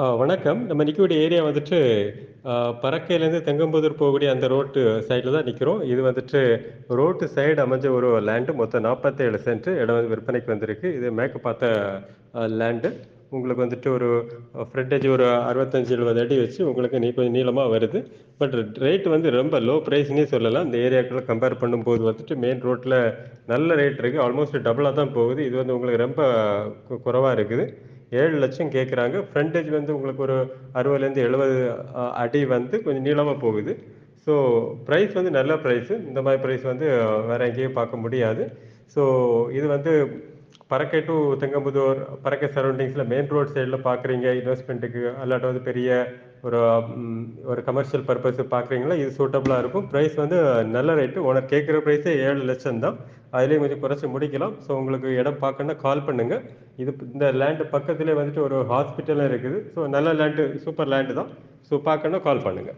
வணக்கம். நம்ம நிக்கக்கூடிய ஏரியா வந்துட்டு, அ பறக்கையிலேருந்து தெங்கம்புதூர் போகக்கூடிய அந்த ரோட்டு சைடுல தான் நிக்கிறோம். இது வந்துட்டு ரோட்டு சைடு அமைஞ்ச ஒரு லேண்டு. மொத்தம் 47 சென்ட் இடம் வந்து விற்பனைக்கு வந்திருக்கு. இது மேற்கு பார்த்த லேண்டு. உங்களுக்கு வந்துட்டு ஒரு ஃப்ரண்டேஜ் ஒரு 65, 70 அடி வச்சு உங்களுக்கு கொஞ்சம் நீளமா வருது. பட் ரேட் வந்து ரொம்ப லோ பிரைஸ்ன்னே சொல்லலாம். இந்த ஏரியாக்குள்ள கம்பேர் பண்ணும்போது வந்துட்டு மெயின் ரோட்ல நல்ல ரேட் இருக்கு. ஆல்மோஸ்ட் டபுளா தான் போகுது. இது வந்து உங்களுக்கு ரொம்ப குறைவா இருக்குது. 7,00,000 கேட்குறாங்க. ஃப்ரண்டேஜ் வந்து உங்களுக்கு ஒரு 60லேருந்து 70 அடி வந்து கொஞ்சம் நீளமா போகுது. ஸோ பிரைஸ் வந்து நல்ல பிரைஸு. இந்த மாரி பிரைஸ் வந்து வேற எங்கேயும் பார்க்க முடியாது. ஸோ இது வந்து பரக்கை டூ தெங்கம்புதூர், பரக்கை சரவுண்டிங்ஸ்ல மெயின் ரோட் சைடுல பார்க்குறீங்க இன்வெஸ்ட்மென்ட்டுக்கு அல்லாட்ட வந்து பெரிய ஒரு ஒரு கமர்ஷியல் பர்ப்பஸ் பார்க்குறீங்களா, இது சூட்டபிளா இருக்கும். பிரைஸ் வந்து நல்ல ரேட்டு. ஓனர் கேட்குற பிரைஸே 7,00,000 தான். அதிலேயும் கொஞ்சம் குறைச்சு முடிக்கலாம். ஸோ உங்களுக்கு இடம் பார்க்கணும்னா கால் பண்ணுங்க. இந்த லேண்ட் பக்கத்திலே வந்துட்டு ஒரு ஹாஸ்பிட்டலும் இருக்குது. ஸோ நல்ல லேண்டு, சூப்பர் லேண்டு தான். ஸோ பார்க்கணும்னா கால் பண்ணுங்க.